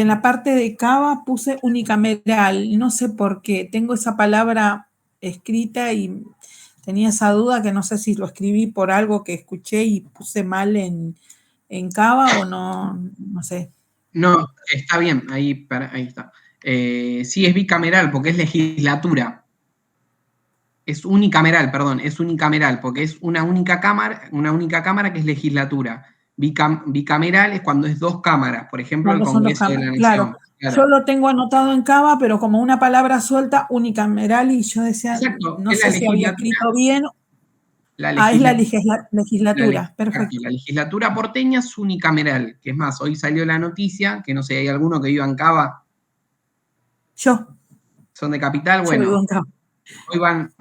en la parte de Cava puse unicameral, no sé por qué, tengo esa palabra escrita y tenía esa duda que no sé si lo escribí por algo que escuché y puse mal en Cava o no sé. No, está bien, ahí está. Sí, es bicameral porque es legislatura. Es unicameral, perdón, es unicameral porque es una única cámara que es legislatura. Bicameral es cuando es dos cámaras, por ejemplo, el Cuando son dos Congreso de la cámaras, Nación. claro. Claro. Yo lo tengo anotado en Cava, pero como una palabra suelta, unicameral, y yo decía, Exacto, no es la sé si había legislatura. escrito bien. La Es la legislatura. legislatura, perfecto. La legislatura porteña es unicameral, que es más, hoy salió la noticia, que no sé, ¿hay alguno que viva en Cava? Yo ¿Son de Capital? vivo Bueno, en Cava. hoy van,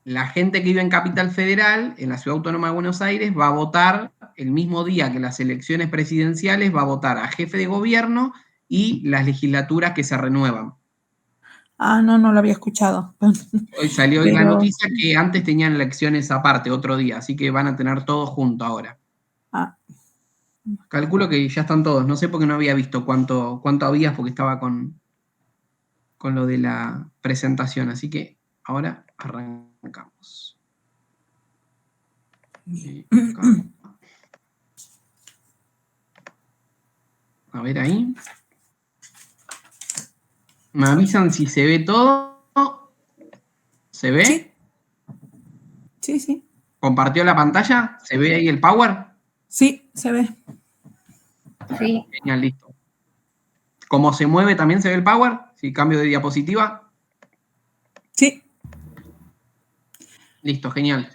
la gente que vive en Capital Federal, en la Ciudad Autónoma de Buenos Aires, va a votar el mismo día que las elecciones presidenciales, va a votar a jefe de gobierno y las legislaturas que se renuevan. Ah, no lo había escuchado. Hoy salió la Pero, noticia que antes tenían elecciones aparte, otro día, así que van a tener todo junto ahora. ah, Calculo que ya están todos, no sé por qué no había visto cuánto había, porque estaba con lo de la presentación, así que ahora arrancamos. A ver ahí. Me avisan si se ve todo. ¿Se ve? sí. Sí, sí. ¿Compartió la pantalla? ¿Se ve ahí el power? Sí, se ve. Sí. Genial, listo. ¿Cómo se mueve también se ve el power? Si cambio de diapositiva. Sí. Listo, genial.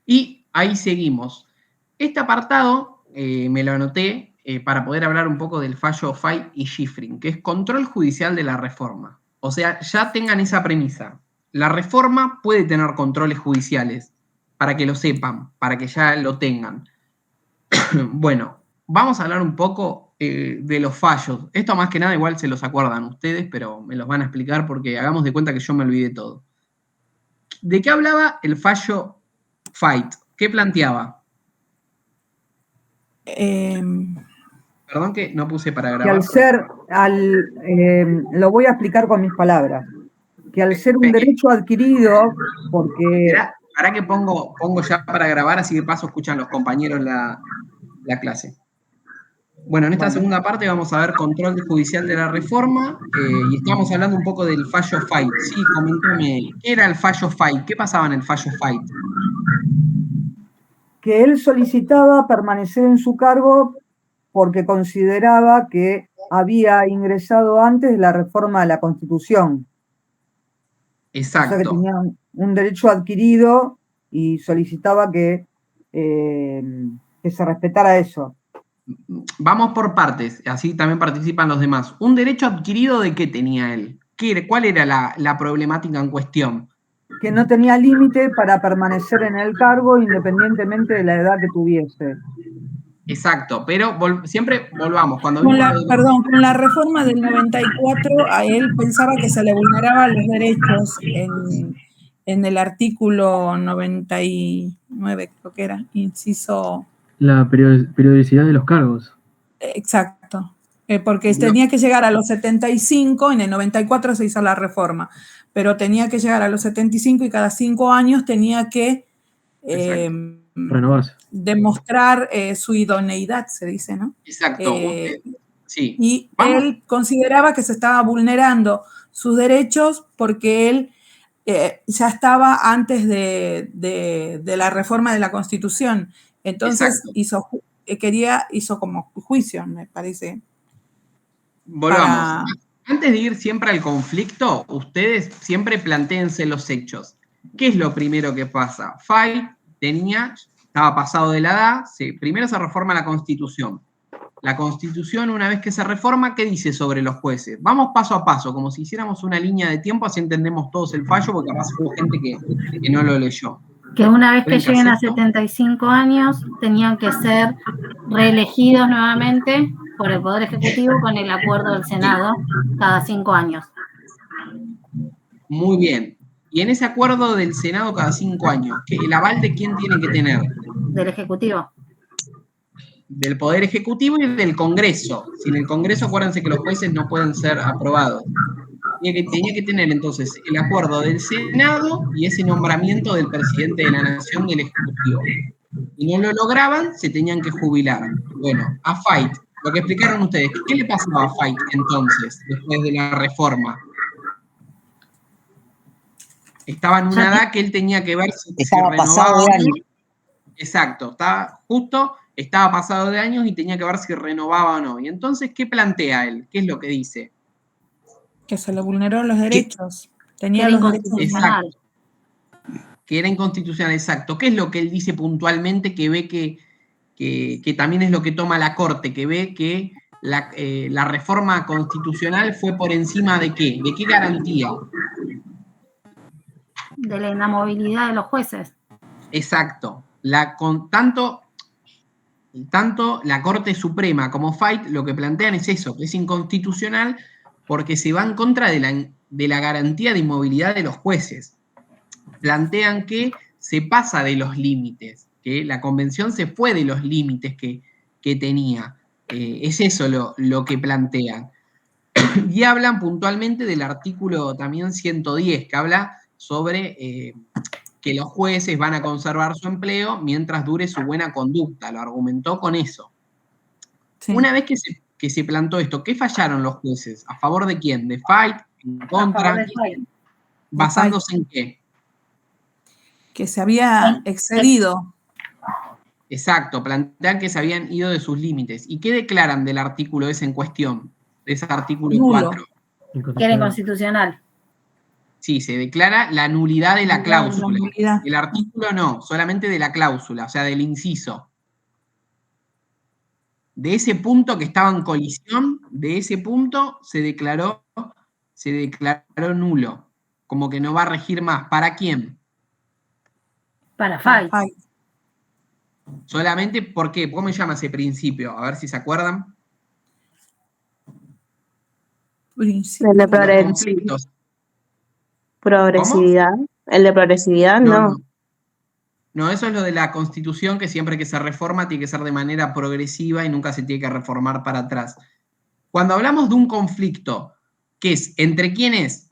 Y ahí seguimos. Este apartado me lo anoté para poder hablar un poco del fallo Fay y Schifrin, que es control judicial de la reforma. O sea, ya tengan esa premisa. La reforma puede tener controles judiciales, para que lo sepan, para que ya lo tengan. Bueno, vamos a hablar un poco de los fallos. Esto más que nada igual se los acuerdan ustedes, pero me los van a explicar porque hagamos de cuenta que yo me olvidé todo. ¿De qué hablaba el fallo Fight? ¿Qué planteaba? Perdón que no puse para grabar. Lo voy a explicar con mis palabras, que al ser un derecho adquirido, porque... Para que pongo ya para grabar, así de paso escuchan los compañeros la clase. Bueno, en esta segunda parte vamos a ver control judicial de la reforma y estamos hablando un poco del fallo Fight. Sí, coméntame, ¿qué era el fallo Fight? ¿Qué pasaba en el fallo Fight? Que él solicitaba permanecer en su cargo porque consideraba que había ingresado antes de la reforma de la Constitución. Exacto. O sea que tenía un derecho adquirido y solicitaba que se respetara eso. Vamos por partes, así también participan los demás. ¿Un derecho adquirido de qué tenía él? ¿Cuál era la problemática en cuestión? Que no tenía límite para permanecer en el cargo independientemente de la edad que tuviese. Exacto, pero siempre volvamos. Con la reforma del 94, a él pensaba que se le vulneraban los derechos en el artículo 99, creo que era, inciso... La periodicidad de los cargos. Exacto, porque tenía que llegar a los 75, en el 94 se hizo la reforma, pero tenía que llegar a los 75 y cada 5 años tenía que renovarse. Demostrar su idoneidad, se dice, ¿no? Exacto. Sí. Y él consideraba que se estaba vulnerando sus derechos porque él ya estaba antes de la reforma de la Constitución. Entonces hizo como juicio, me parece. Volvamos. Antes de ir siempre al conflicto, ustedes siempre plantéense los hechos. ¿Qué es lo primero que pasa? Fay estaba pasado de la edad, primero se reforma la Constitución. La Constitución, una vez que se reforma, ¿qué dice sobre los jueces? Vamos paso a paso, como si hiciéramos una línea de tiempo, así entendemos todos el fallo, porque capaz hubo gente que no lo leyó. Que una vez que lleguen a 75 años, tenían que ser reelegidos nuevamente por el Poder Ejecutivo con el acuerdo del Senado cada 5 años. Muy bien. Y en ese acuerdo del Senado cada 5 años, ¿el aval de quién tiene que tener? Del Ejecutivo. del Poder Ejecutivo y del Congreso. Sin el Congreso, acuérdense que los jueces no pueden ser aprobados. Tenía que tener entonces el acuerdo del Senado y ese nombramiento del presidente de la Nación, del Ejecutivo. Y no lo lograban, se tenían que jubilar. Bueno, a Fait, lo que explicaron ustedes, ¿qué le pasaba a Fait entonces, después de la reforma? Estaba en una edad que él tenía que ver si estaba pasado de años. Exacto, estaba pasado de años y tenía que ver si renovaba o no. Y entonces, ¿qué plantea él? ¿Qué es lo que dice? Que se le vulneró los derechos. Tenía los derechos. Exacto. Que era inconstitucional, exacto. ¿Qué es lo que él dice puntualmente que ve que también es lo que toma la Corte? Que ve que la reforma constitucional fue por encima de ¿qué? ¿De qué garantía? De la inamovilidad de los jueces. Exacto. Tanto la Corte Suprema como Fait lo que plantean es eso, que es inconstitucional porque se va en contra de la garantía de inmovilidad de los jueces. Plantean que se pasa de los límites, que la Convención se fue de los límites que tenía. Es eso lo que plantean. Y hablan puntualmente del artículo también 110, que habla sobre que los jueces van a conservar su empleo mientras dure su buena conducta. Lo argumentó con eso. Sí. Una vez que se plantó esto, ¿qué fallaron los jueces? ¿A favor de quién? ¿De Fait? ¿En contra? De Fait. ¿Basándose en qué? Que se había excedido. Exacto, plantean que se habían ido de sus límites. ¿Y qué declaran del artículo ese en cuestión? De ese artículo 4. Que era inconstitucional. Sí, se declara la nulidad de la cláusula. El artículo no, solamente de la cláusula, o sea, del inciso. De ese punto que estaba en colisión, de ese punto se declaró nulo. Como que no va a regir más. ¿Para quién? Para Fait. Solamente, ¿por qué? ¿Cómo se llama ese principio? A ver si se acuerdan. El de progresividad. ¿Cómo? El de progresividad, no. No, eso es lo de la Constitución, que siempre que se reforma tiene que ser de manera progresiva y nunca se tiene que reformar para atrás. Cuando hablamos de un conflicto, ¿qué es? ¿Entre quién es?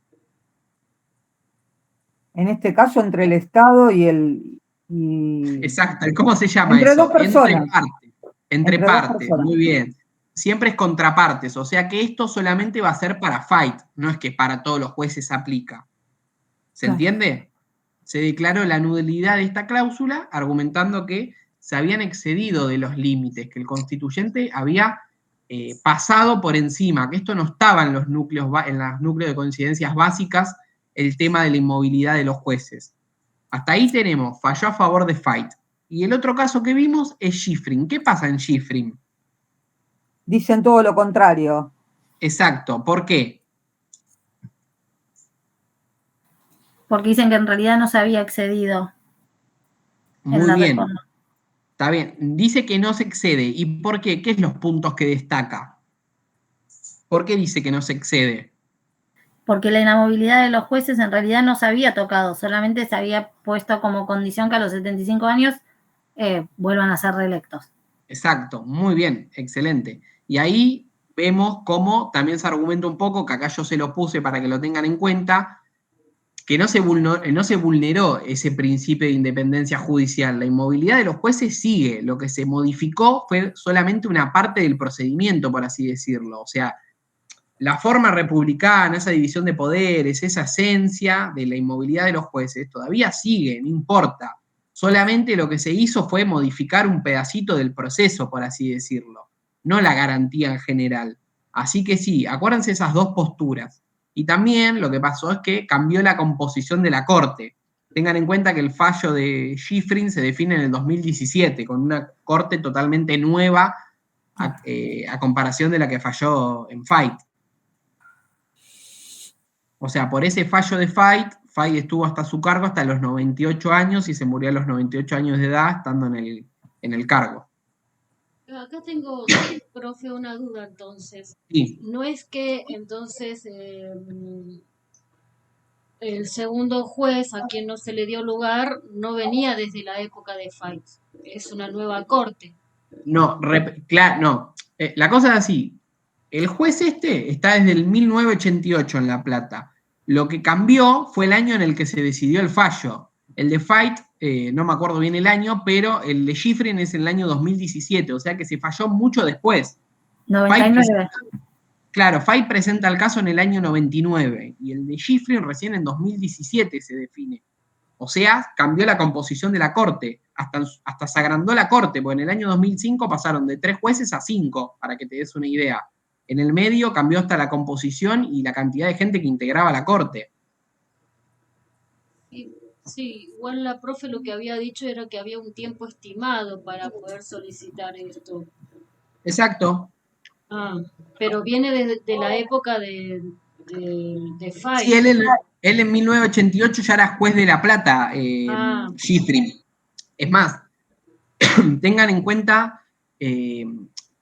En este caso, entre el Estado y el... Exacto, ¿cómo se llama entre eso? Dos personas. Entre partes, muy bien. Siempre es contrapartes, o sea que esto solamente va a ser para Fait, no es que para todos los jueces aplica. ¿Se entiende? Se declaró la nulidad de esta cláusula argumentando que se habían excedido de los límites, que el constituyente había pasado por encima, que esto no estaba en los núcleos de coincidencias básicas, el tema de la inmovilidad de los jueces. Hasta ahí tenemos, falló a favor de Fait. Y el otro caso que vimos es Schifrin. ¿Qué pasa en Schifrin? Dicen todo lo contrario. Exacto, ¿por qué? Porque dicen que en realidad no se había excedido. Muy bien. Reforma. Está bien. Dice que no se excede. ¿Y por qué? ¿Qué es los puntos que destaca? ¿Por qué dice que no se excede? Porque la inamovilidad de los jueces en realidad no se había tocado, solamente se había puesto como condición que a los 75 años vuelvan a ser reelectos. Exacto, muy bien, excelente. Y ahí vemos cómo también se argumenta un poco, que acá yo se lo puse para que lo tengan en cuenta, que no se vulneró ese principio de independencia judicial. La inmovilidad de los jueces sigue. Lo que se modificó fue solamente una parte del procedimiento, por así decirlo. O sea, la forma republicana, esa división de poderes, esa esencia de la inmovilidad de los jueces, todavía sigue, no importa. Solamente lo que se hizo fue modificar un pedacito del proceso, por así decirlo, no la garantía en general. Así que sí, acuérdense esas dos posturas. Y también lo que pasó es que cambió la composición de la Corte. Tengan en cuenta que el fallo de Schifrin se define en el 2017, con una Corte totalmente nueva a comparación de la que falló en Fait. O sea, por ese fallo de Fait estuvo hasta su cargo hasta los 98 años y se murió a los 98 años de edad estando en el cargo. Acá tengo, profe, una duda entonces. Sí. No es que entonces el segundo juez a quien no se le dio lugar no venía desde la época de Fait, es una nueva corte. No, no. La cosa es así. El juez está desde el 1988 en La Plata. Lo que cambió fue el año en el que se decidió el fallo. El de Fite, no me acuerdo bien el año, pero el de Schifrin es en el año 2017, o sea que se falló mucho después. 99. Fite presenta el caso en el año 99 y el de Schifrin recién en 2017 se define. O sea, cambió la composición de la corte, hasta se agrandó la corte, porque en el año 2005 pasaron de 3 jueces a 5, para que te des una idea. En el medio cambió hasta la composición y la cantidad de gente que integraba la corte. Sí, igual la profe lo que había dicho era que había un tiempo estimado para poder solicitar esto. Exacto. Pero viene de la época de Fite. Sí, él en 1988 ya era juez de La Plata, Schifrin. Es más, tengan en cuenta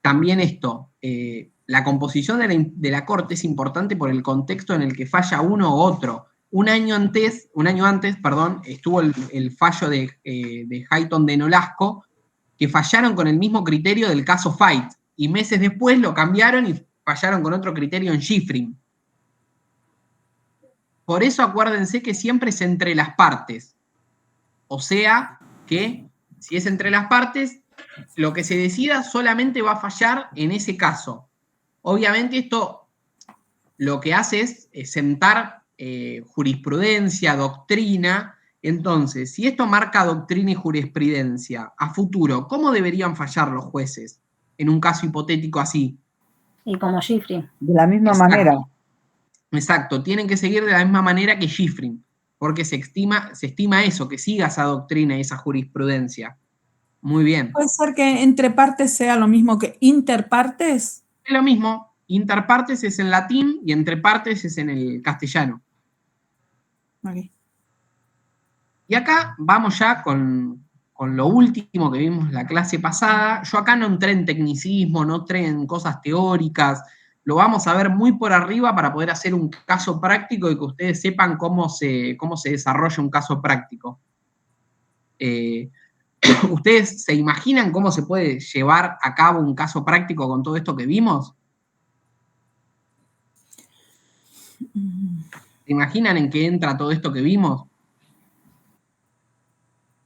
también esto. La composición de la corte es importante por el contexto en el que falla uno u otro. Un año antes, estuvo el fallo de Hayton de Nolasco, que fallaron con el mismo criterio del caso Fite, y meses después lo cambiaron y fallaron con otro criterio en Schifrin. Por eso acuérdense que siempre es entre las partes. O sea, que si es entre las partes, lo que se decida solamente va a fallar en ese caso. Obviamente esto lo que hace es sentar jurisprudencia, doctrina. Entonces, si esto marca doctrina y jurisprudencia a futuro, ¿cómo deberían fallar los jueces en un caso hipotético así? Y como Schifrin. De la misma manera. Exacto, tienen que seguir de la misma manera que Schifrin, porque se estima eso, que siga esa doctrina y esa jurisprudencia. Muy bien. ¿Puede ser que entre partes sea lo mismo que interpartes? Es lo mismo. Interpartes es en latín y entre partes es en el castellano. Okay. Y acá vamos ya con lo último que vimos en la clase pasada. Yo acá no entré en tecnicismo, no entré en cosas teóricas. Lo vamos a ver muy por arriba para poder hacer un caso práctico y que ustedes sepan cómo se desarrolla un caso práctico. ¿Ustedes se imaginan cómo se puede llevar a cabo un caso práctico con todo esto que vimos? ¿Se imaginan en qué entra todo esto que vimos?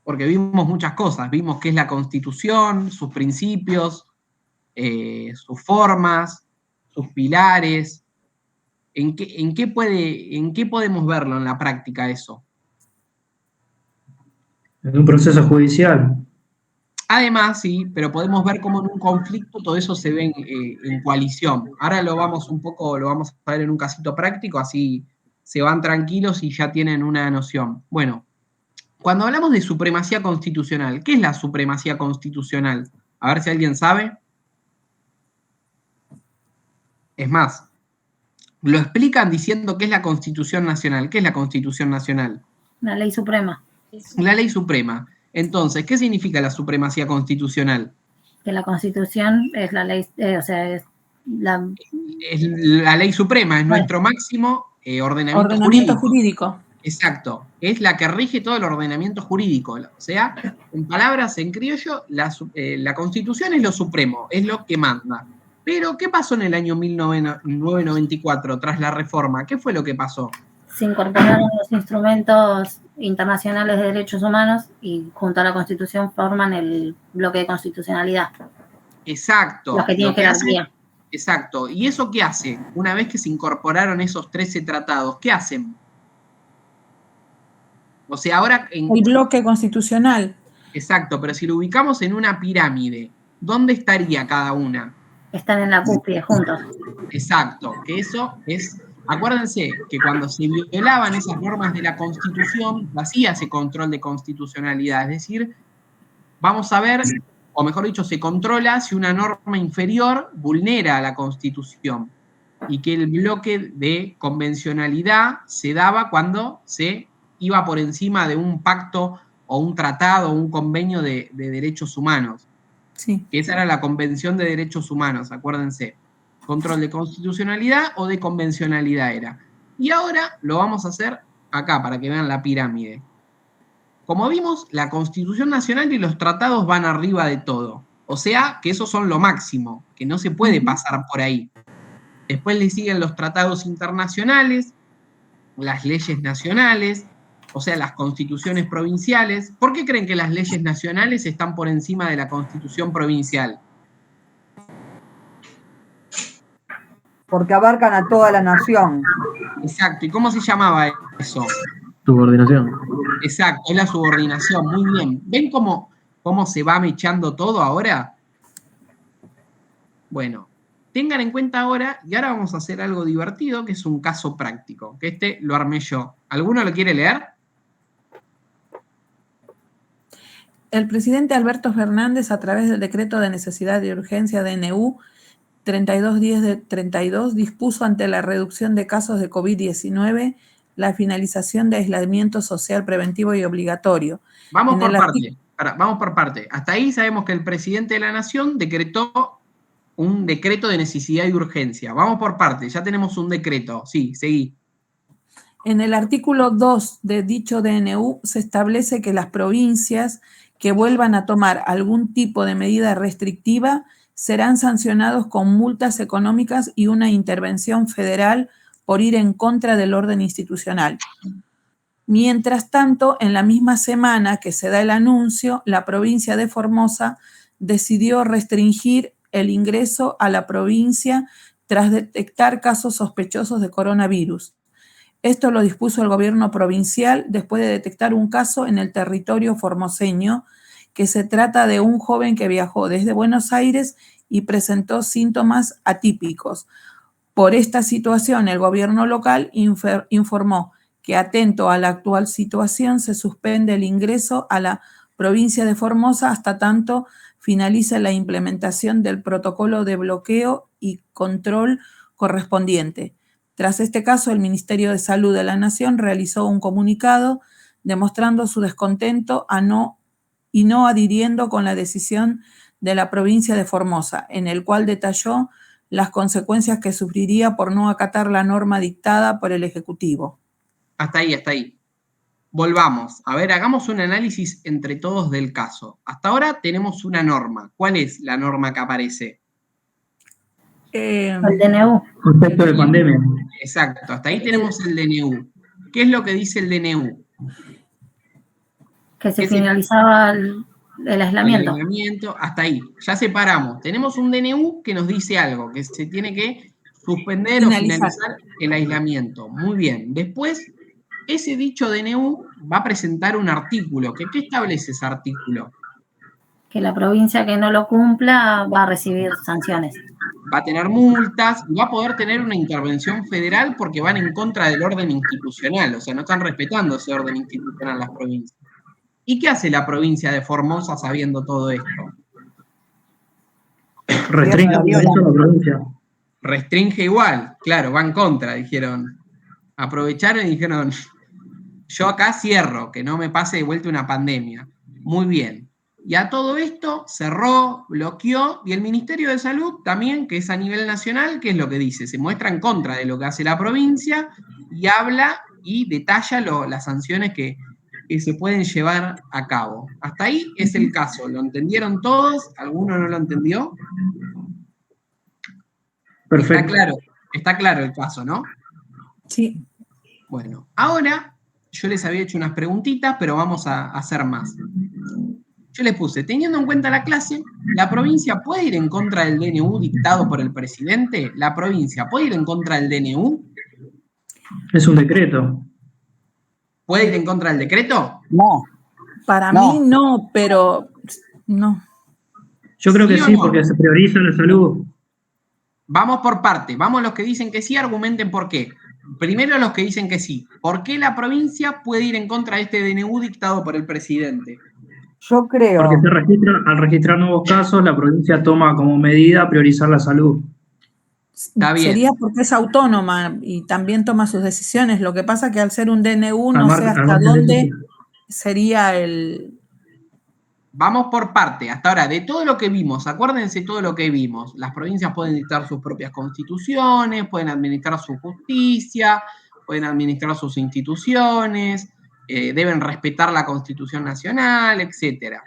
Porque vimos muchas cosas. Vimos qué es la Constitución, sus principios, sus formas, sus pilares. ¿En qué podemos verlo en la práctica eso? En un proceso judicial. Además, sí, pero podemos ver cómo en un conflicto todo eso se ve en coalición. Ahora lo vamos a ver en un casito práctico, así se van tranquilos y ya tienen una noción. Bueno, cuando hablamos de supremacía constitucional, ¿qué es la supremacía constitucional? A ver si alguien sabe. Es más, lo explican diciendo qué es la Constitución Nacional. ¿Qué es la Constitución Nacional? La ley suprema. La ley suprema. Entonces, ¿qué significa la supremacía constitucional? Que la Constitución es la ley, es la ley suprema, es nuestro máximo ordenamiento jurídico. Exacto, es la que rige todo el ordenamiento jurídico. O sea, en palabras en criollo, la Constitución es lo supremo, es lo que manda. Pero, ¿qué pasó en el año 1994 tras la reforma? ¿Qué fue lo que pasó? Se incorporaron los instrumentos internacionales de derechos humanos y junto a la Constitución forman el bloque de constitucionalidad. Exacto. Los que tienen jerarquía. Exacto. ¿Y eso qué hace? Una vez que se incorporaron esos 13 tratados, ¿qué hacen? O sea, ahora... el bloque constitucional. Exacto, pero si lo ubicamos en una pirámide, ¿dónde estaría cada una? Están en la cúspide juntos. Exacto, que eso es... Acuérdense que cuando se violaban esas normas de la Constitución, hacía ese control de constitucionalidad. Es decir, vamos a ver, o mejor dicho, se controla si una norma inferior vulnera a la Constitución y que el bloque de convencionalidad se daba cuando se iba por encima de un pacto o un tratado o un convenio de derechos humanos. Sí. Que esa era la Convención de Derechos Humanos, acuérdense. Control de constitucionalidad o de convencionalidad era. Y ahora lo vamos a hacer acá, para que vean la pirámide. Como vimos, la Constitución Nacional y los tratados van arriba de todo. O sea, que esos son lo máximo, que no se puede pasar por ahí. Después le siguen los tratados internacionales, las leyes nacionales, o sea, las constituciones provinciales. ¿Por qué creen que las leyes nacionales están por encima de la constitución provincial? Porque abarcan a toda la nación. Exacto. ¿Y cómo se llamaba eso? Subordinación. Exacto, es la subordinación. Muy bien. ¿Ven cómo se va mechando todo ahora? Bueno, tengan en cuenta ahora, y ahora vamos a hacer algo divertido, que es un caso práctico, que este lo armé yo. ¿Alguno lo quiere leer? El presidente Alberto Fernández, a través del decreto de necesidad y urgencia DNU 3210 de 32, dispuso ante la reducción de casos de COVID-19 la finalización de aislamiento social preventivo y obligatorio. Vamos por parte. Hasta ahí sabemos que el presidente de la Nación decretó un decreto de necesidad y urgencia. Vamos por parte, ya tenemos un decreto. Sí, seguí. En el artículo 2 de dicho DNU se establece que las provincias que vuelvan a tomar algún tipo de medida restrictiva serán sancionados con multas económicas y una intervención federal por ir en contra del orden institucional. Mientras tanto, en la misma semana que se da el anuncio, la provincia de Formosa decidió restringir el ingreso a la provincia tras detectar casos sospechosos de coronavirus. Esto lo dispuso el gobierno provincial después de detectar un caso en el territorio formoseño, que se trata de un joven que viajó desde Buenos Aires y presentó síntomas atípicos. Por esta situación, el gobierno local informó que, atento a la actual situación, se suspende el ingreso a la provincia de Formosa hasta tanto finalice la implementación del protocolo de bloqueo y control correspondiente. Tras este caso, el Ministerio de Salud de la Nación realizó un comunicado demostrando su descontento y no adhiriendo con la decisión de la provincia de Formosa, en el cual detalló las consecuencias que sufriría por no acatar la norma dictada por el Ejecutivo. Hasta ahí. Volvamos. A ver, hagamos un análisis entre todos del caso. Hasta ahora tenemos una norma. ¿Cuál es la norma que aparece? El DNU. Concepto de pandemia. Exacto, hasta ahí tenemos el DNU. ¿Qué es lo que dice el DNU? Que se finalizaba el aislamiento. El aislamiento, hasta ahí. Ya separamos. Tenemos un DNU que nos dice algo, que se tiene que suspender o finalizar el aislamiento. Muy bien. Después, ese dicho DNU va a presentar un artículo. ¿Qué establece ese artículo? Que la provincia que no lo cumpla va a recibir sanciones. Va a tener multas y va a poder tener una intervención federal porque van en contra del orden institucional, o sea, no están respetando ese orden institucional las provincias. ¿Y qué hace la provincia de Formosa sabiendo todo esto? Restringe la provincia. Restringe igual, claro, va en contra, dijeron. Aprovecharon y dijeron, yo acá cierro, que no me pase de vuelta una pandemia. Muy bien. Y a todo esto cerró, bloqueó, y el Ministerio de Salud también, que es a nivel nacional, ¿qué es lo que dice? Se muestra en contra de lo que hace la provincia y habla y detalla las sanciones que se pueden llevar a cabo. Hasta ahí es el caso. ¿Lo entendieron todos? ¿Alguno no lo entendió? Perfecto. Está claro el caso, ¿no? Sí. Bueno, ahora yo les había hecho unas preguntitas, pero vamos a hacer más. Yo les puse, teniendo en cuenta la clase, ¿la provincia puede ir en contra del DNU dictado por el presidente? ¿La provincia puede ir en contra del DNU? Es un decreto. ¿Puede ir en contra del decreto? No. Para mí no, pero no. Yo creo que ¿Sí o sí, no? porque se prioriza la salud. Vamos por parte. Vamos los que dicen que sí, argumenten por qué. Primero los que dicen que sí. ¿Por qué la provincia puede ir en contra de este DNU dictado por el presidente? Yo creo. Porque al registrar nuevos casos, la provincia toma como medida priorizar la salud. Está bien. Sería porque es autónoma y también toma sus decisiones. Lo que pasa que al ser un DNU no sé hasta dónde sería el... Vamos por parte. Hasta ahora, de todo lo que vimos, acuérdense todo lo que vimos. Las provincias pueden dictar sus propias constituciones, pueden administrar su justicia, pueden administrar sus instituciones, deben respetar la Constitución Nacional, etc.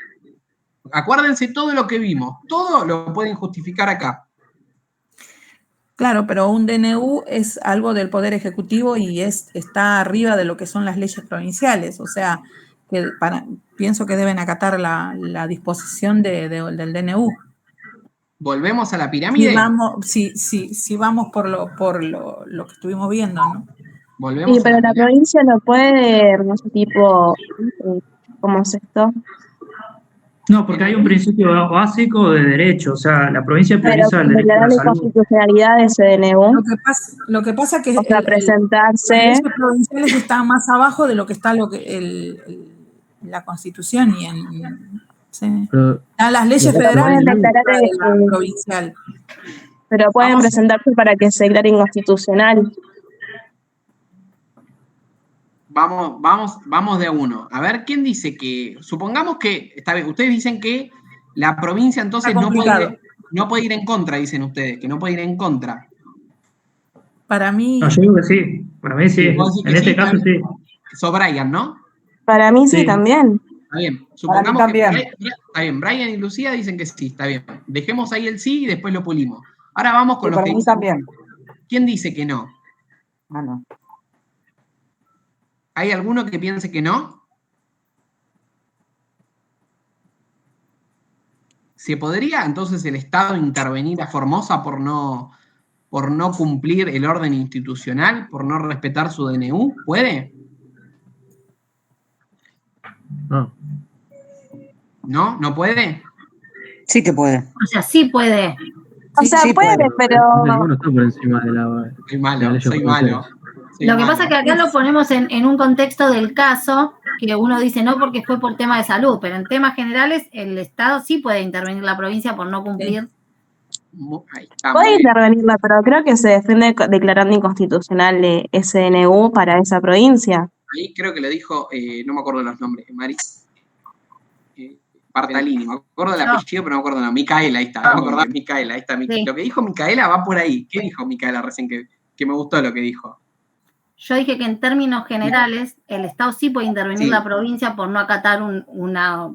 Acuérdense todo lo que vimos, todo lo pueden justificar acá. Claro, pero un DNU es algo del Poder Ejecutivo y está arriba de lo que son las leyes provinciales. O sea, que pienso que deben acatar la disposición del DNU. ¿Volvemos a la pirámide? Si vamos por lo que estuvimos viendo, ¿no? ¿Volvemos Sí, pero la provincia no puede, no sé, tipo, ¿cómo es esto? No, porque hay un principio básico de derecho, o sea, la provincia Pero prioriza el derecho a declarar la la salud. inconstitucionalidad de ese DNU, Lo que pasa que o sea, las presentarse, leyes provinciales están más abajo de lo que está la Constitución y las leyes pero federales pueden declarar, de la provincial. pero pueden presentarse para que se declare inconstitucional. Vamos de a uno. A ver, ¿quién dice que, supongamos que, está bien, ustedes dicen que la provincia entonces no puede ir en contra, dicen ustedes, que no puede ir en contra. Para mí... No, yo digo que sí, para mí sí, en este caso sí. Sos Brian, ¿no? Para mí sí, también. Está bien, Para mí también. está bien, Brian y Lucía dicen que sí, está bien. Dejemos ahí el sí y después lo pulimos. Ahora vamos con los para que mí dicen. también. ¿Quién dice que no? Ah, no. ¿Hay alguno que piense que no? ¿Se podría entonces el Estado intervenir a Formosa por no cumplir el orden institucional, por no respetar su DNU? ¿Puede? No. ¿No? ¿No puede? Sí que puede. O sea, sí puede. O sea, sí puede, pero No está por encima de la... Soy malo. Lo que pasa es que acá lo ponemos en un contexto del caso, que uno dice no porque fue por tema de salud, pero en temas generales el Estado sí puede intervenir la provincia por no cumplir. puede intervenirla, pero creo que se defiende declarando inconstitucional ese DNU para esa provincia. Ahí creo que lo dijo, no me acuerdo de los nombres, Mari. Bartalini, me acuerdo del apellido, pero no me acuerdo no. Micaela, ahí está, no me acordaba de Micaela, ahí está. Sí. Lo que dijo Micaela va por ahí. ¿Qué dijo Micaela recién que me gustó lo que dijo? Yo dije que en términos generales el Estado sí puede intervenir la provincia por no acatar una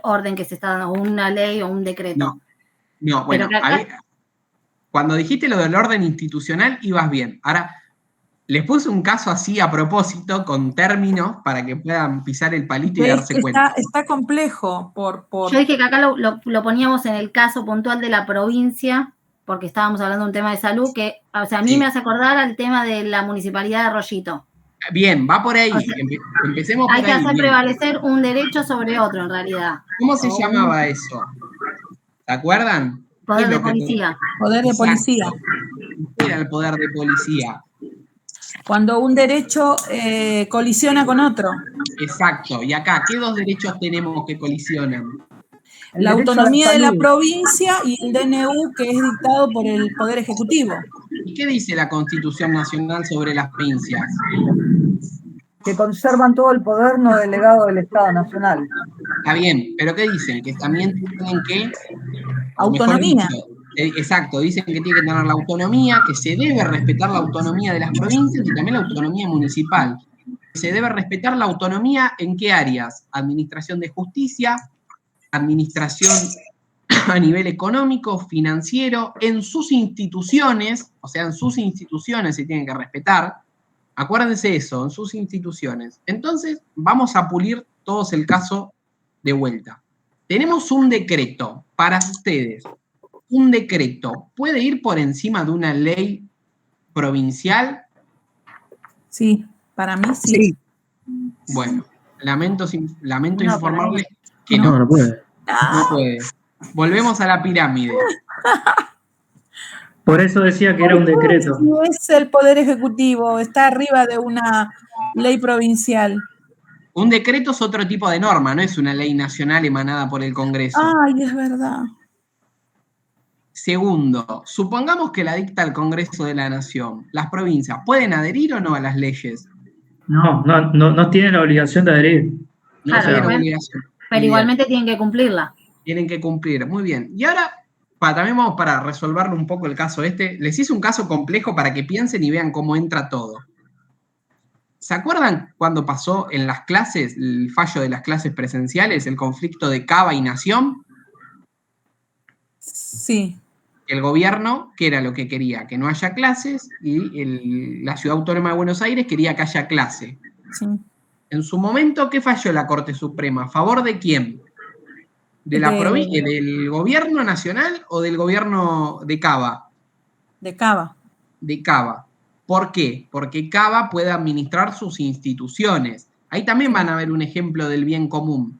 orden que se está dando, una ley o un decreto. No, bueno, acá... cuando dijiste lo del orden institucional ibas bien. Ahora, les puse un caso así a propósito, con términos, para que puedan pisar el palito y darse cuenta. Está complejo Yo dije que acá lo poníamos en el caso puntual de la provincia, porque estábamos hablando de un tema de salud, que, o sea, a mí me hace acordar al tema de la municipalidad de Arroyito. Bien, va por ahí. O sea, empecemos por ahí. Hay que hacer prevalecer un derecho sobre otro, en realidad. ¿Cómo se llamaba eso? ¿Se acuerdan? Poder de policía. Poder de policía. ¿Qué era el poder de policía? Cuando un derecho colisiona con otro. Exacto. Y acá, ¿qué dos derechos tenemos que colisionan? La autonomía de la provincia y el DNU que es dictado por el Poder Ejecutivo. ¿Y qué dice la Constitución Nacional sobre las provincias? Que conservan todo el poder no delegado del Estado Nacional. Está bien, pero ¿qué dicen? Que también tienen que... Autonomía. Exacto, dicen que tiene que tener la autonomía, que se debe respetar la autonomía de las provincias y también la autonomía municipal. Se debe respetar la autonomía ¿en qué áreas? Administración de justicia, administración a nivel económico, financiero, en sus instituciones, o sea, en sus instituciones se tienen que respetar. Acuérdense eso, en sus instituciones. Entonces, vamos a pulir todos el caso de vuelta. Tenemos un decreto para ustedes. Un decreto puede ir por encima de una ley provincial. Sí, para mí sí. Bueno, lamento informarles que no. No puede. No puede. Volvemos a la pirámide. Por eso decía que era un decreto. No es el Poder Ejecutivo, está arriba de una ley provincial. Un decreto es otro tipo de norma, no es una ley nacional emanada por el Congreso. Ay, es verdad. Segundo, supongamos que la dicta el Congreso de la Nación. ¿Las provincias pueden adherir o no a las leyes? No tienen la obligación de adherir. No tienen obligación. Pero igualmente tienen que cumplirla. Tienen que cumplir, muy bien. Y ahora, también vamos para resolverle un poco el caso este. Les hice un caso complejo para que piensen y vean cómo entra todo. ¿Se acuerdan cuando pasó en las clases, el fallo de las clases presenciales, el conflicto de Cava y Nación? Sí. El gobierno, que era lo que quería, que no haya clases, y la Ciudad Autónoma de Buenos Aires quería que haya clase. Sí. En su momento, ¿qué falló la Corte Suprema? ¿A favor de quién? ¿Del gobierno nacional o del gobierno de Cava? De Cava. De Cava. ¿Por qué? Porque Cava puede administrar sus instituciones. Ahí también van a ver un ejemplo del bien común.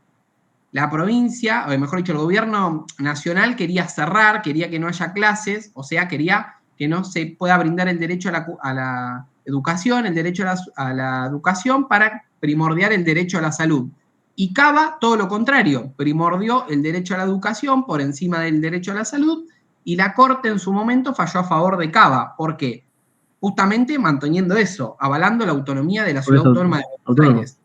La provincia, o mejor dicho, el gobierno nacional quería cerrar, quería que no haya clases, o sea, quería que no se pueda brindar el derecho a la educación, el derecho a la educación para primordiar el derecho a la salud. Y Cava, todo lo contrario, primordió el derecho a la educación por encima del derecho a la salud, y la Corte en su momento falló a favor de Cava. ¿Por qué? Justamente manteniendo eso, avalando la autonomía de la Ciudad Autónoma de Buenos Aires.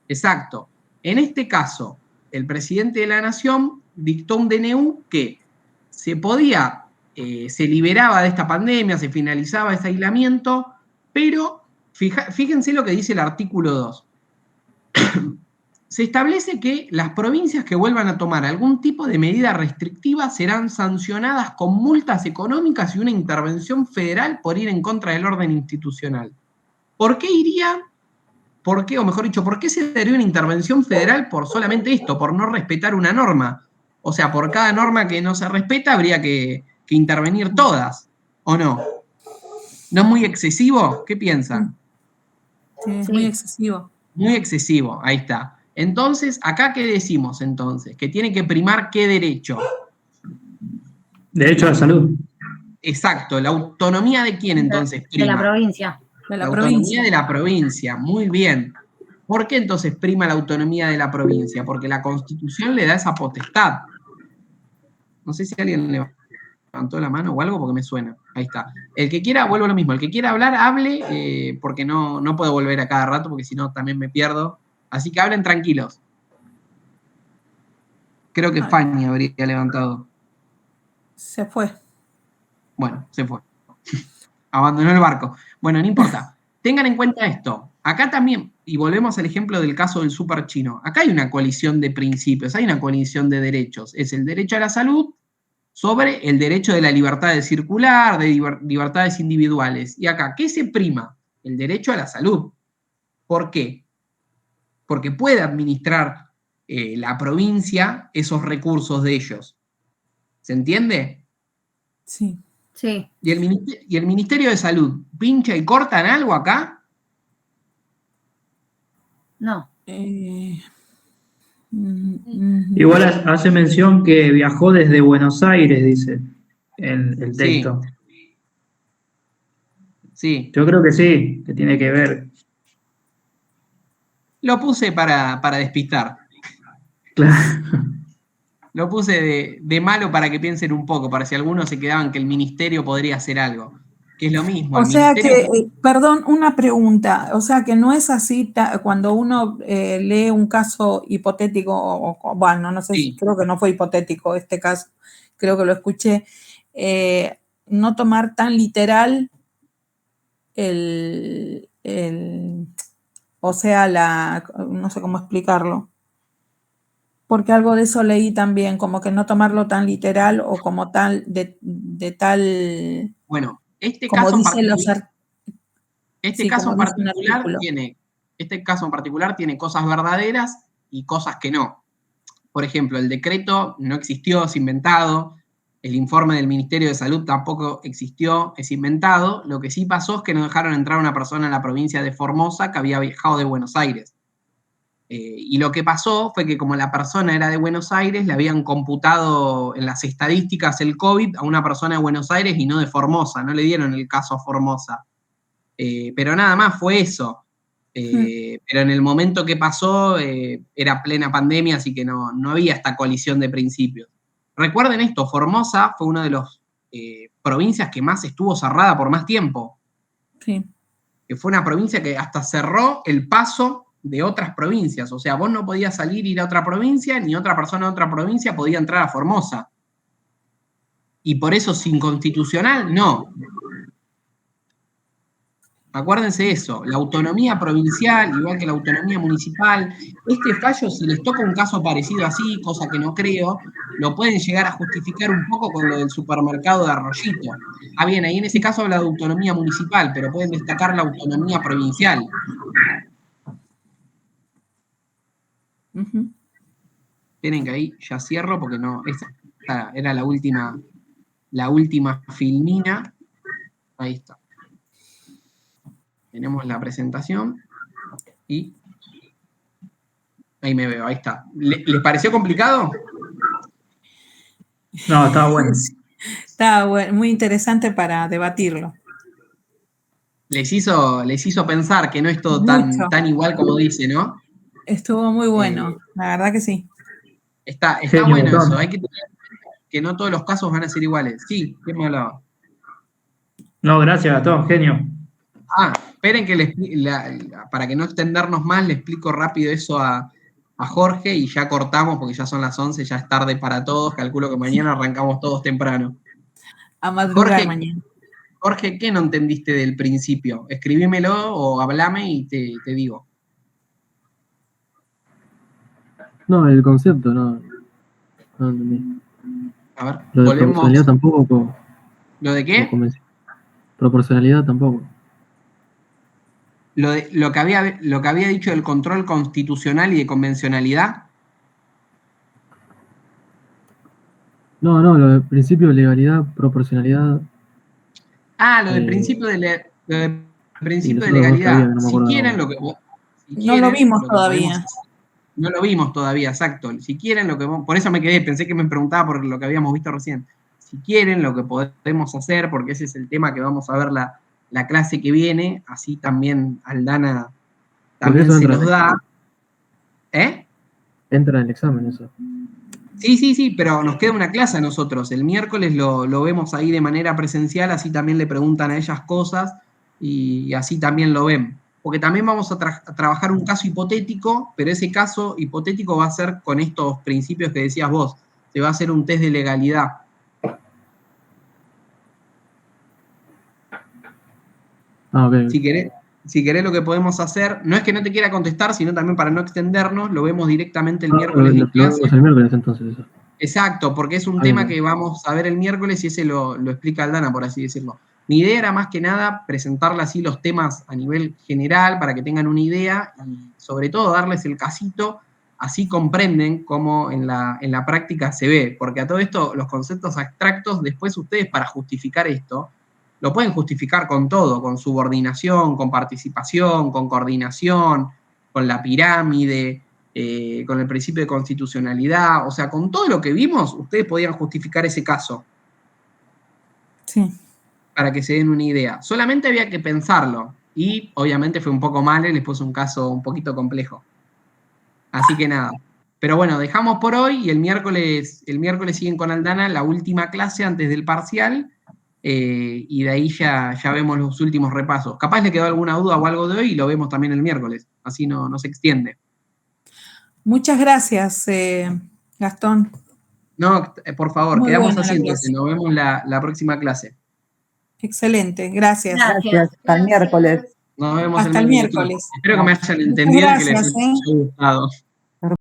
Exacto. En este caso, el presidente de la Nación dictó un DNU que se podía, se liberaba de esta pandemia, se finalizaba ese aislamiento, pero fíjense lo que dice el artículo 2. Se establece que las provincias que vuelvan a tomar algún tipo de medida restrictiva serán sancionadas con multas económicas y una intervención federal por ir en contra del orden institucional. ¿Por qué iría? ¿Por qué? O mejor dicho, ¿por qué se daría una intervención federal por solamente esto, por no respetar una norma? O sea, por cada norma que no se respeta habría que intervenir todas, ¿o no? ¿No es muy excesivo? ¿Qué piensan? Sí, es muy excesivo. Muy excesivo, ahí está. Entonces, ¿acá qué decimos entonces? Que tiene que primar ¿qué derecho? Derecho a la salud. Exacto, ¿la autonomía de quién entonces prima? De la provincia. La autonomía de la provincia, muy bien. ¿Por qué entonces prima la autonomía de la provincia? Porque la Constitución le da esa potestad. No sé si alguien levantó la mano o algo porque me suena. Ahí está. El que quiera, vuelvo a lo mismo. El que quiera hablar, hable, porque no puedo volver a cada rato porque si no también me pierdo. Así que hablen tranquilos. Creo que Fanny habría levantado. Se fue. Bueno, se fue. Abandonó el barco. Bueno, no importa. Tengan en cuenta esto. Acá también, y volvemos al ejemplo del caso del súper chino, acá hay una colisión de principios, hay una colisión de derechos. Es el derecho a la salud sobre el derecho de la libertad de circular, de libertades individuales. Y acá, ¿qué se prima? El derecho a la salud. ¿Por qué? Porque puede administrar la provincia esos recursos de ellos. ¿Se entiende? Sí. Sí. ¿Y el Ministerio de Salud pincha y corta en algo acá? No. Igual hace mención que viajó desde Buenos Aires, dice el texto. Sí. Yo creo que sí, que tiene que ver. Lo puse para despistar. Claro. Lo puse de malo para que piensen un poco, para si algunos se quedaban que el ministerio podría hacer algo. Que es lo mismo. O sea que, perdón, una pregunta. O sea que no es así cuando uno lee un caso hipotético, bueno, no sé, sí. Creo que no fue hipotético este caso, creo que lo escuché, no tomar tan literal o sea, no sé cómo explicarlo. Porque algo de eso leí también, como que no tomarlo tan literal o como tal, de tal... Bueno, este caso en particular tiene cosas verdaderas y cosas que no. Por ejemplo, el decreto no existió, es inventado. El informe del Ministerio de Salud tampoco existió, es inventado. Lo que sí pasó es que no dejaron entrar a una persona en la provincia de Formosa que había viajado de Buenos Aires. Y lo que pasó fue que como la persona era de Buenos Aires, le habían computado en las estadísticas el COVID a una persona de Buenos Aires y no de Formosa, no le dieron el caso a Formosa. Pero nada más fue eso. Pero en el momento que pasó era plena pandemia, así que no había esta colisión de principios. Recuerden esto, Formosa fue una de las provincias que más estuvo cerrada por más tiempo. Sí. Que fue una provincia que hasta cerró el paso de otras provincias, o sea, vos no podías salir, ir a otra provincia, ni otra persona de otra provincia podía entrar a Formosa. Y por eso, sin constitucional, no. Acuérdense eso, la autonomía provincial, igual que la autonomía municipal, este fallo, si les toca un caso parecido así, cosa que no creo, lo pueden llegar a justificar un poco con lo del supermercado de Arroyito. Ah, bien, ahí en ese caso habla de autonomía municipal, pero pueden destacar la autonomía provincial. Esperen que ahí ya cierro porque no, esta era la última filmina. Ahí está. Tenemos la presentación y ahí me veo, ahí está. ¿Les pareció complicado? No, estaba bueno. Está bueno, muy interesante para debatirlo. Les hizo pensar que no es todo tan igual como dice, ¿no? Estuvo muy bueno, la verdad que sí. Está bueno eso, hay que tener que no todos los casos van a ser iguales. Sí, ¿quién me hablaba? No, gracias, Gastón, genio. Esperen que para que no extendernos más, le explico rápido eso a Jorge y ya cortamos porque ya son las 11, ya es tarde para todos, calculo que mañana arrancamos todos temprano. A madrugar mañana. Jorge, ¿qué no entendiste del principio? Escribímelo o hablame y te digo. No, el concepto no entendí. A ver, lo de volvemos. Proporcionalidad tampoco. ¿Lo de qué? Proporcionalidad tampoco. Lo que había dicho del control constitucional y de convencionalidad. No, lo del principio de legalidad, proporcionalidad. Lo del principio de legalidad. Si quieren lo que... No lo vimos todavía. No lo vimos todavía, exacto. Si quieren lo que... Por eso me quedé, pensé que me preguntaba por lo que habíamos visto recién. Si quieren lo que podemos hacer, porque ese es el tema que vamos a ver la clase que viene, así también Aldana también se los da. Entra en el examen eso. Sí, pero nos queda una clase a nosotros. El miércoles lo vemos ahí de manera presencial, así también le preguntan a ellas cosas y así también lo ven. Porque también vamos a trabajar un caso hipotético, pero ese caso hipotético va a ser con estos principios que decías vos. Se va a hacer un test de legalidad. Okay. Si querés lo que podemos hacer, no es que no te quiera contestar, sino también para no extendernos, lo vemos directamente el miércoles. Lo vemos el miércoles entonces eso. Exacto, porque es un tema que vamos a ver el miércoles y ese lo explica Aldana, por así decirlo. Mi idea era más que nada presentarle así los temas a nivel general para que tengan una idea y sobre todo darles el casito, así comprenden cómo en la práctica se ve, porque a todo esto los conceptos abstractos, después ustedes para justificar esto, lo pueden justificar con todo, con subordinación, con participación, con coordinación, con la pirámide, con el principio de constitucionalidad, o sea, con todo lo que vimos, ustedes podían justificar ese caso. Sí. Para que se den una idea. Solamente había que pensarlo. Y obviamente fue un poco malo y les puse un caso un poquito complejo. Así que nada. Pero bueno, dejamos por hoy y el miércoles siguen con Aldana la última clase antes del parcial. Y de ahí ya vemos los últimos repasos. Capaz le quedó alguna duda o algo de hoy y lo vemos también el miércoles. Así no se extiende. Muchas gracias, Gastón. No, por favor, muy quedamos así entonces. Nos vemos la próxima clase. Excelente, gracias. Hasta el miércoles. Nos vemos hasta el miércoles. Espero que me hayan entendido y que les haya gustado.